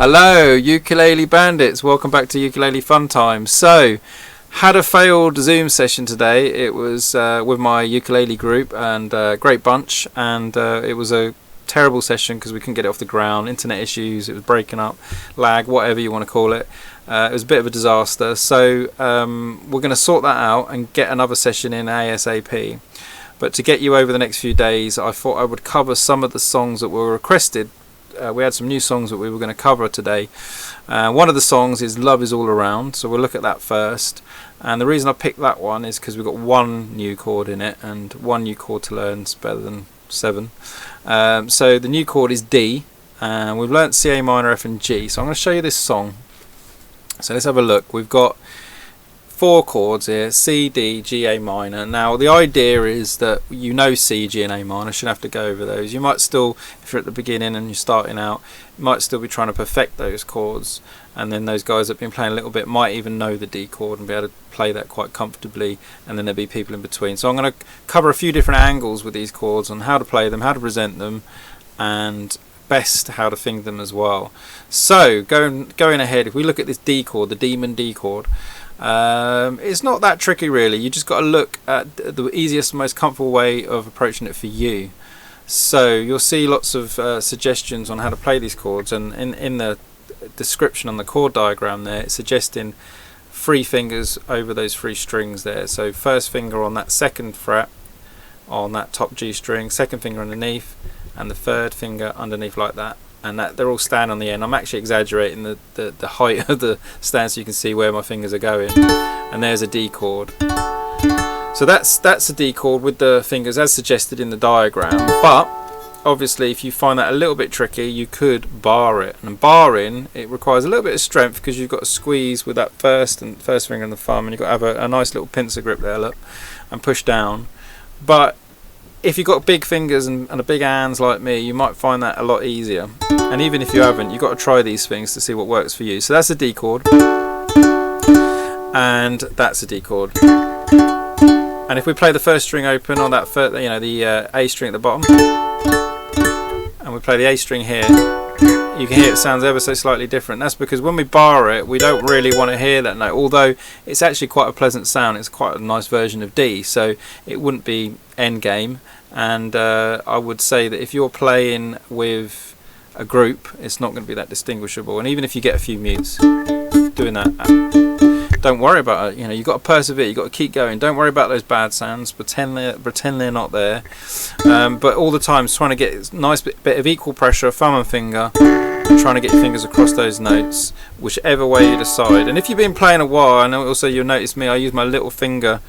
Hello, ukulele bandits. Welcome back to Ukulele Fun Time. So, had a failed Zoom session today. It was with my ukulele group and great bunch, and it was a terrible session because we couldn't get it off the ground. Internet issues, it was breaking up, lag, whatever you want to call it. It was a bit of a disaster. So we're going to sort that out and get another session in ASAP. But to get you over the next few days, I thought I would cover some of the songs that were requested. We had some new songs that we were going to cover today. One of the songs is Love Is All Around, so we'll look at that first. And the reason I picked that one is because we've got one new chord in it, and one new chord to learn is better than 7. So the new chord is D, and we've learnt C, A minor, F and G. So I'm going to show you this song. So let's have a look. We've got 4 chords here, C, D, G, A minor. Now the idea is that you know C, G and A minor, shouldn't have to go over those. You might still, if you're at the beginning and you're starting out, you might still be trying to perfect those chords, and then those guys that have been playing a little bit might even know the D chord and be able to play that quite comfortably, and then there'll be people in between. So I'm going to cover a few different angles with these chords on how to play them, how to present them, and best how to finger them as well. So going ahead, if we look at this D chord, the Demon D chord, it's not that tricky really. You just got to look at the easiest, most comfortable way of approaching it for you. So you'll see lots of suggestions on how to play these chords, and in the description on the chord diagram there, it's suggesting 3 fingers over those 3 strings there. So first finger on that 2nd fret on that top G string, 2nd finger underneath, and the 3rd finger underneath like that. And that they're all stand on the end. I'm actually exaggerating the height of the stand so you can see where my fingers are going. And there's a D chord. So that's a D chord with the fingers as suggested in the diagram. But obviously if you find that a little bit tricky, you could bar it. And barring, it requires a little bit of strength because you've got to squeeze with that first finger and the thumb, and you've got to have a nice little pincer grip there, look, and push down. But if you've got big fingers and a big hands like me, you might find that a lot easier. And even if you haven't, you've got to try these things to see what works for you. So that's a D chord, and that's a D chord. And if we play the first string open on that first, the A string at the bottom, and we play the A string here, you can hear it sounds ever so slightly different. That's because when we bar it, we don't really want to hear that note, although it's actually quite a pleasant sound. It's quite a nice version of D, so it wouldn't be end game. And I would say that if you're playing with a group, it's not going to be that distinguishable. And even if you get a few mutes doing that, don't worry about it. You've got to persevere, you've got to keep going. Don't worry about those bad sounds, pretend they're not there. But all the time trying to get a nice bit of equal pressure, thumb and finger, and trying to get your fingers across those notes, whichever way you decide. And if you've been playing a while, and also you'll notice me, I use my little finger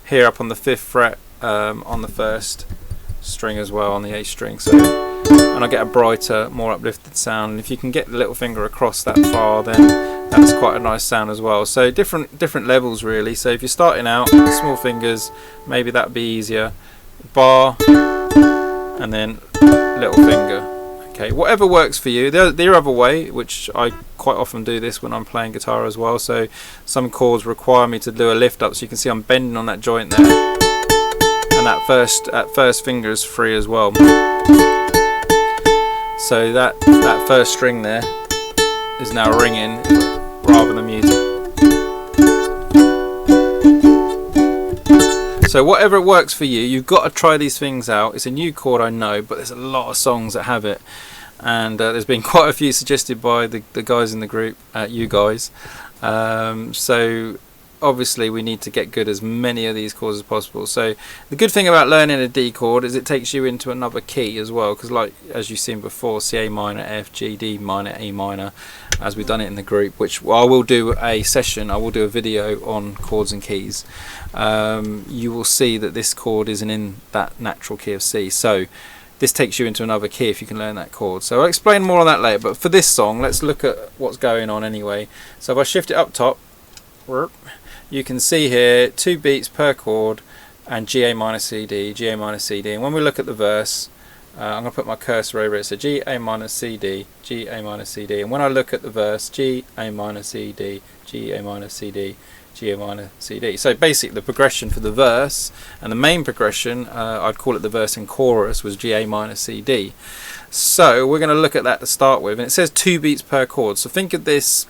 here up on the 5th fret on the 1st string as well, on the A string, and I get a brighter, more uplifted sound. And if you can get the little finger across that far, then that's quite a nice sound as well. So different levels really. So if you're starting out, small fingers, maybe that'd be easier. Bar, and then little finger. Okay, whatever works for you. The other way, which I quite often do this when I'm playing guitar as well, so some chords require me to do a lift up, so you can see I'm bending on that joint there, and that first finger is free as well. So that first string there is now ringing rather than music. So whatever works for you, you've got to try these things out. It's a new chord, I know, but there's a lot of songs that have it, and there's been quite a few suggested by the guys in the group, you guys. So obviously we need to get good as many of these chords as possible. So the good thing about learning a D chord is it takes you into another key as well, because like as you've seen before, C, A minor, F, G, D minor, A minor, as we've done it in the group, which I will do a session, I will do a video on chords and keys. You will see that this chord isn't in that natural key of C, so this takes you into another key if you can learn that chord. So I'll explain more on that later, but for this song let's look at what's going on anyway. So if I shift it up top, you can see here 2 beats per chord, and G, A minor, C, D, G, A minor, C, D. And when we look at the verse, I'm going to put my cursor over it, so G, A minor, C, D, G, A minor, C, D. And when I look at the verse, G, A minor, C, D, G, A minor, C, D, G, A minor, C, D. So basically the progression for the verse, and the main progression, I'd call it the verse and chorus, was G, A minor, C, D. So we're going to look at that to start with, and it says 2 beats per chord. So think of this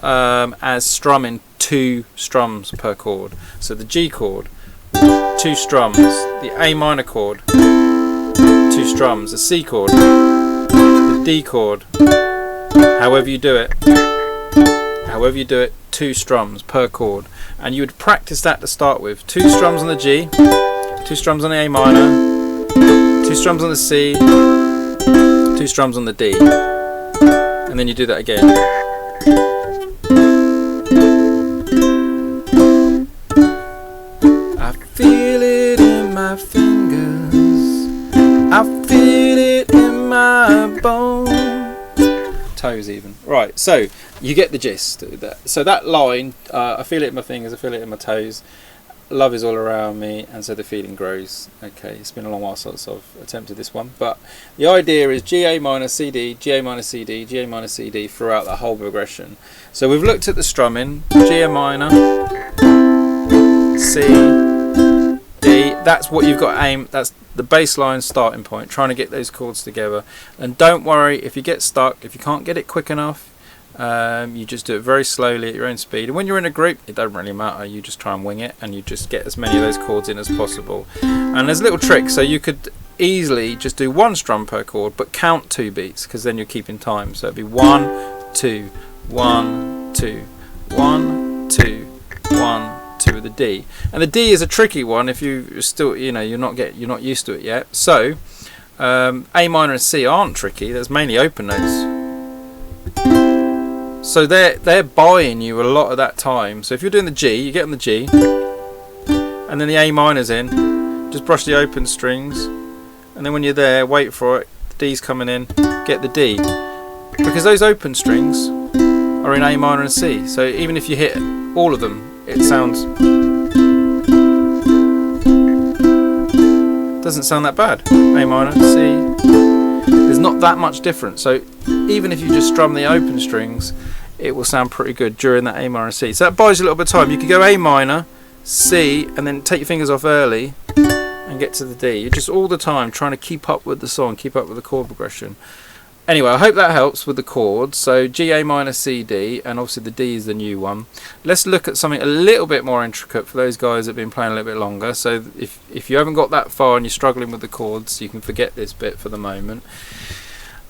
as strumming 2 strums per chord. So the G chord, 2 strums, the A minor chord, 2 strums, the C chord, the D chord, however you do it, 2 strums per chord. And you would practice that to start with. 2 strums on the G, 2 strums on the A minor, 2 strums on the C, 2 strums on the D, and then you do that again. I feel it in my fingers, I feel it in my bone, toes even. Right, so you get the gist. So that line, I feel it in my fingers, I feel it in my toes, love is all around me, and so the feeling grows. Okay, it's been a long while since I've attempted this one, but the idea is G, A minor, C, D, G, A minor, C, D, G, A minor, C, D throughout the whole progression. So we've looked at the strumming, G, A minor, C, D, that's what you've got to aim, that's the baseline starting point, trying to get those chords together. And don't worry if you get stuck, if you can't get it quick enough, you just do it very slowly at your own speed. And when you're in a group, it doesn't really matter, you just try and wing it, and you just get as many of those chords in as possible. And there's a little trick, so you could easily just do 1 strum per chord, but count 2 beats, because then you're keeping time. So it'd be 1, 2, 1, 2, 1, 2, 1, 2 with the D. And the D is a tricky one if you still, you're not used to it yet. So A minor and C aren't tricky, there's mainly open notes. So they're buying you a lot of that time. So if you're doing the G, you get on the G, and then the A minor's in, just brush the open strings, and then when you're there, wait for it, the D's coming in, get the D. Because those open strings are in A minor and C, so even if you hit all of them, it doesn't sound that bad. A minor, C, there's not that much difference. So even if you just strum the open strings, it will sound pretty good during that A minor and C. So that buys you a little bit of time. You could go A minor, C, and then take your fingers off early and get to the D. You're just all the time trying to keep up with the song, keep up with the chord progression. Anyway, I hope that helps with the chords. So G, A minor, C, D, and obviously the D is the new one. Let's look at something a little bit more intricate for those guys that have been playing a little bit longer. So if you haven't got that far and you're struggling with the chords, you can forget this bit for the moment.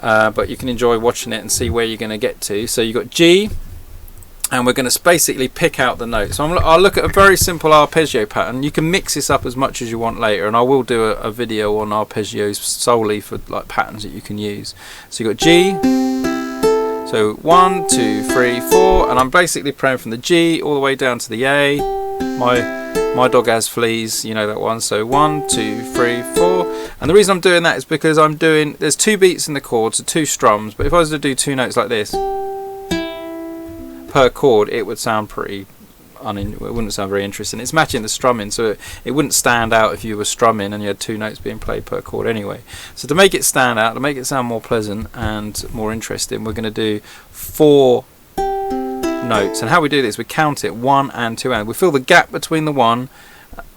But you can enjoy watching it and see where you're going to get to. So you've got G, and we're going to basically pick out the notes. So I'll look at a very simple arpeggio pattern. You can mix this up as much as you want later, and I will do a video on arpeggios solely for like patterns that you can use. So you've got G, so 1, 2, 3, 4, and I'm basically playing from the G all the way down to the A. My dog has fleas, you know that one. So 1, 2, 3, 4, and the reason I'm doing that is because there's 2 beats in the chord, so 2 strums, but if I was to do 2 notes like this per chord, it would sound it wouldn't sound very interesting. It's matching the strumming, so it wouldn't stand out if you were strumming and you had 2 notes being played per chord anyway. So to make it stand out, to make it sound more pleasant and more interesting, we're going to do 4 notes. And how we do this, we count it 1 and 2 and we fill the gap between the 1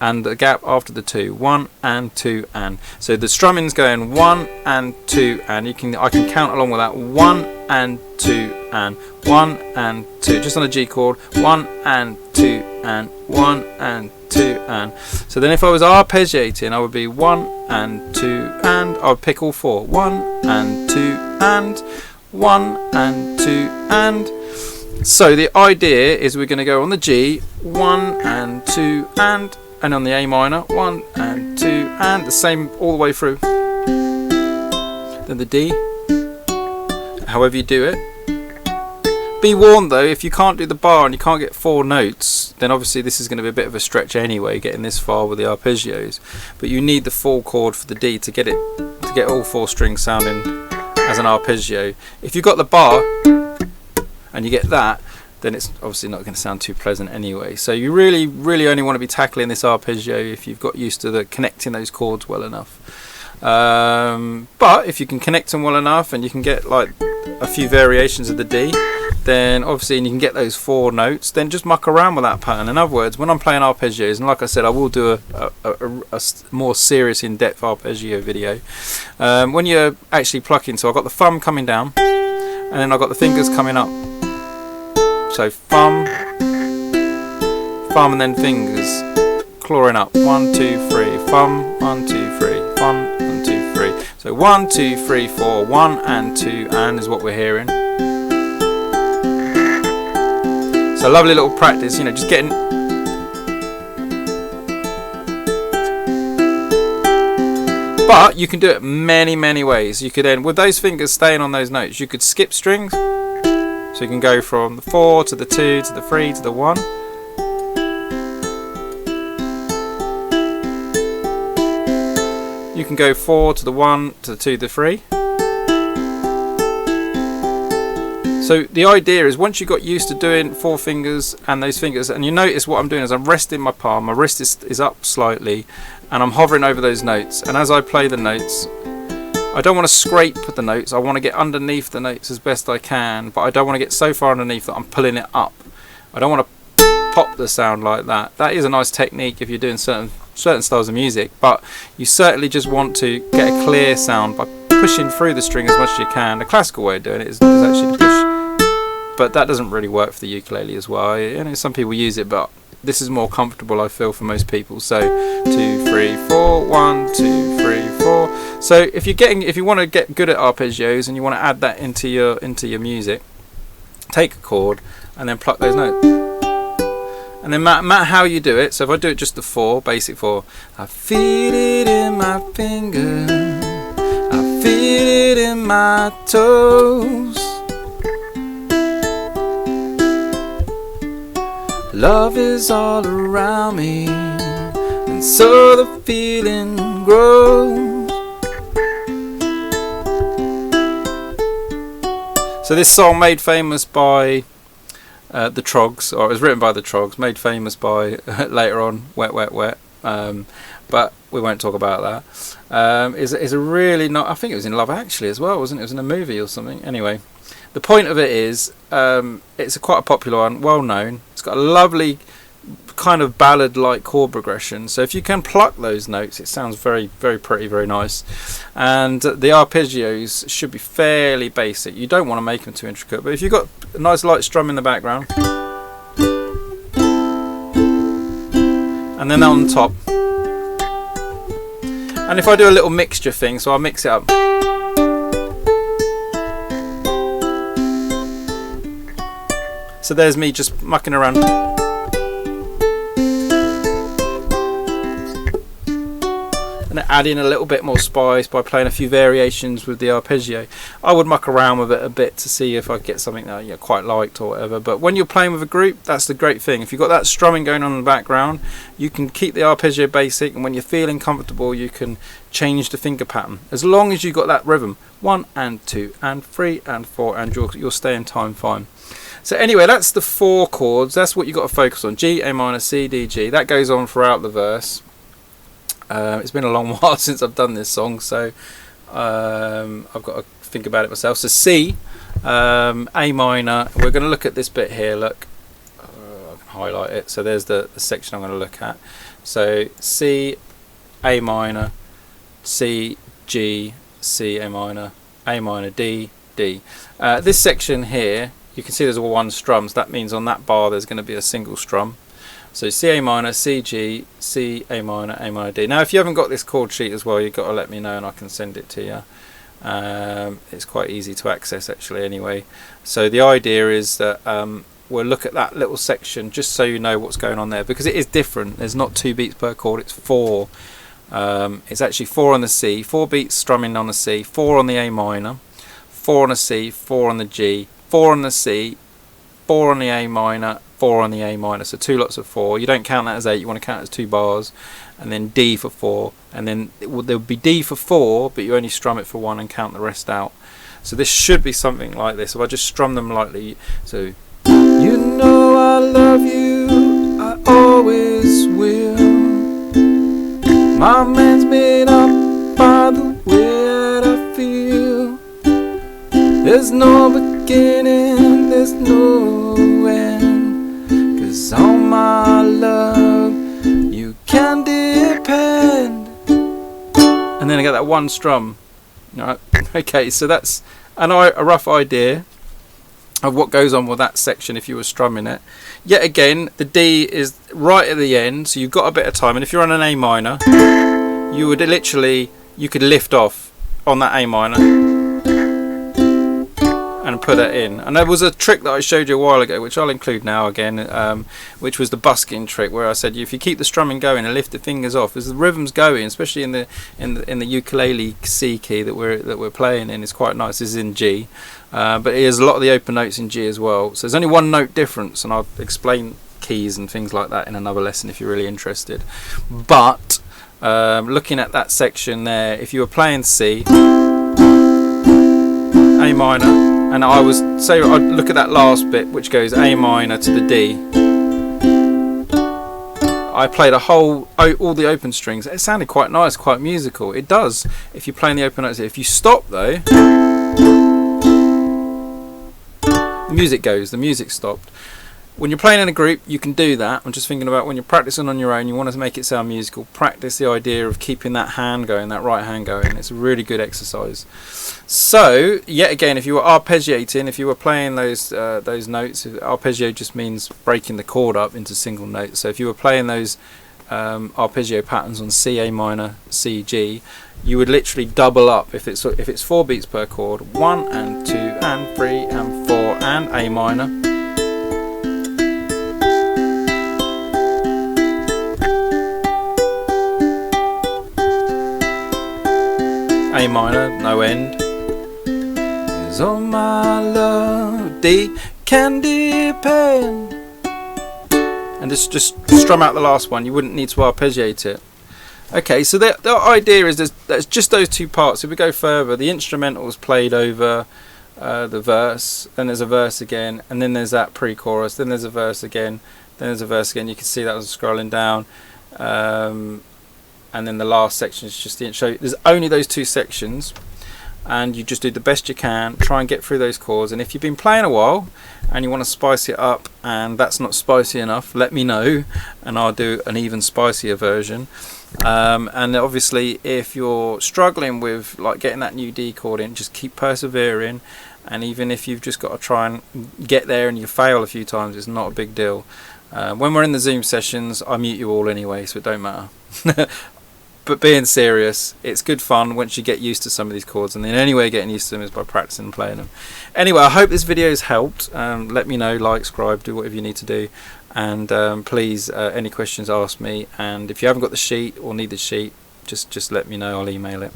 and the gap after the 2, 1 and 2 and. So the strumming's going 1 and 2 and I can count along with that, 1 and 2 and 1 and 2, just on a G chord, 1 and 2 and 1 and 2 and. So then if I was arpeggiating, I would be 1 and 2 and I would pick all 4, 1 and 2 and 1 and 2 and. So the idea is we're going to go on the G, 1 and 2 and on the A minor, 1 and 2 and, the same all the way through. Then the D, however you do it. Be warned though, if you can't do the bar and you can't get 4 notes, then obviously this is going to be a bit of a stretch anyway, getting this far with the arpeggios. But you need the full chord for the D to get all 4 strings sounding as an arpeggio. If you've got the bar and you get that, then it's obviously not going to sound too pleasant anyway. So you really only want to be tackling this arpeggio if you've got used to connecting those chords well enough. But if you can connect them well enough and you can get like a few variations of the D, then obviously, and you can get those 4 notes, then just muck around with that pattern. In other words, when I'm playing arpeggios, and like I said, I will do a more serious in-depth arpeggio video, when you're actually plucking, so I've got the thumb coming down, and then I've got the fingers coming up. So thumb, thumb, and then fingers clawing up. 1, 2, 3, thumb, 1, 2, 3, thumb, 1, 2, 3. So 1, 2, 3, 4, 1 and 2 and is what we're hearing. So lovely little practice, you know, just getting. But you can do it many ways. You could then, with those fingers staying on those notes, you could skip strings. So you can go from the 4 to the 2 to the 3 to the 1. You can go 4 to the 1 to the 2 to the 3. So the idea is, once you got used to doing 4 fingers and those fingers, and you notice what I'm doing is I'm resting my palm, my wrist is up slightly, and I'm hovering over those notes. And as I play the notes, I don't want to scrape the notes, I want to get underneath the notes as best I can, but I don't want to get so far underneath that I'm pulling it up. I don't want to pop the sound like that. That is a nice technique if you're doing certain styles of music, but you certainly just want to get a clear sound by pushing through the string as much as you can. The classical way of doing it is actually to push, but that doesn't really work for the ukulele as well. You know, some people use it, but this is more comfortable, I feel, for most people. So 2, 3, 4, 1, 2, 3, 4. So if you want to get good at arpeggios and you want to add that into your music, take a chord and then pluck those notes. And then no matter how you do it, so if I do it just the 4, basic 4, I feel it in my finger, I feel it in my toes, love is all around me, and so the feeling grows. So this song made famous by the Trogs, or it was written by the Trogs, made famous by later on Wet Wet Wet, but we won't talk about that. Is a really not, I think it was in Love Actually as well, wasn't it? It was in a movie or something. Anyway, the point of it is, it's quite a popular one, well known. It's got a lovely kind of ballad-like chord progression. So if you can pluck those notes, it sounds very pretty, very nice. And the arpeggios should be fairly basic. You don't want to make them too intricate, but if you've got a nice light strum in the background, and then on top, and if I do a little mixture thing, so I'll mix it up. So there's me just mucking around. And adding a little bit more spice by playing a few variations with the arpeggio. I would muck around with it a bit to see if I get something that you quite liked or whatever. But when you're playing with a group, that's the great thing. If you've got that strumming going on in the background, you can keep the arpeggio basic, and when you're feeling comfortable, you can change the finger pattern. As long as you've got that rhythm, 1 and 2 and 3 and 4, and you'll stay in time fine. So anyway, that's the 4 chords. That's what you've got to focus on. G, A minor, C, D, G. That goes on throughout the verse. It's been a long while since I've done this song, so I've got to think about it myself. So C, A minor. We're going to look at this bit here. Look, I can highlight it. So there's the section I'm going to look at. So C, A minor, C, G, C, A minor, D, D. This section here, you can see there's all 1 strums. That means on that bar there's going to be a single strum. So C, A minor, C, G, C, A minor, D. Now if you haven't got this chord sheet as well, you've got to let me know and I can send it to you. It's quite easy to access actually anyway. So the idea is that we'll look at that little section just so you know what's going on there, because it is different. There's not 2 beats per chord, it's 4. It's actually 4 on the C, 4 beats strumming on the C, 4 on the A minor, 4 on the C, 4 on the G, 4 on the C, 4 on the A minor, 4 on the A minor, so 2 lots of 4. You don't count that as 8, you want to count it as 2 bars, and then D for 4, and then there would be D for 4, but you only strum it for 1 and count the rest out. So this should be something like this. If I just strum them lightly, so you know I love you, I always will. My man's made up by the way that I feel. There's no beginning, there's no end, 'cause on my love you can depend. And then I get that one strum. Alright, okay, so that's a rough idea of what goes on with that section if you were strumming it. Yet again, the D is right at the end, so you've got a bit of time, and if you're on an A minor, you would literally, you could lift off on that A minor and put it in. And there was a trick that I showed you a while ago, which I'll include now again, which was the busking trick, where I said if you keep the strumming going and lift the fingers off, as the rhythm's going, especially in the ukulele C key that we're playing in, is quite nice. This is in G, but it is a lot of the open notes in G as well. So there's only one note difference, and I'll explain keys and things like that in another lesson if you're really interested. But looking at that section there, if you were playing C, A minor, and I was say I'd look at that last bit which goes A minor to the D. I played all the open strings. It sounded quite nice, quite musical. It does if you're playing the open notes. If you stop though, the music goes. The music stopped. When you're playing in a group, you can do that. I'm just thinking about when you're practicing on your own, you want to make it sound musical. Practice the idea of keeping that hand going, that right hand going. It's a really good exercise. So, yet again, if you were arpeggiating, if you were playing those notes, arpeggio just means breaking the chord up into single notes. So if you were playing those arpeggio patterns on C, A minor, C, G, you would literally double up. If it's 4 beats per chord, 1 and 2 and 3 and 4 and A minor. A minor, no end. Is all my love, D can depend. And just strum out the last one. You wouldn't need to arpeggiate it. Okay, so the idea is there's just those two parts. If we go further, the instrumental is played over the verse, then there's a verse again, and then there's that pre-chorus, then there's a verse again, then there's a verse again. You can see that as scrolling down. And then the last section is just the intro. There's only those two sections, and you just do the best you can, try and get through those chords. And if you've been playing a while and you want to spice it up and that's not spicy enough, let me know and I'll do an even spicier version. And obviously if you're struggling with like getting that new D chord in, just keep persevering, and even if you've just got to try and get there and you fail a few times, it's not a big deal. When we're in the Zoom sessions, I mute you all anyway, so it don't matter. But being serious, it's good fun once you get used to some of these chords, and the only way of getting used to them is by practicing and playing them. Anyway, I hope this video has helped. Let me know, like, subscribe, do whatever you need to do, and please, any questions, ask me. And if you haven't got the sheet or need the sheet, just let me know, I'll email it.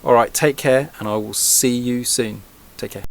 Alright, take care, and I will see you soon. Take care.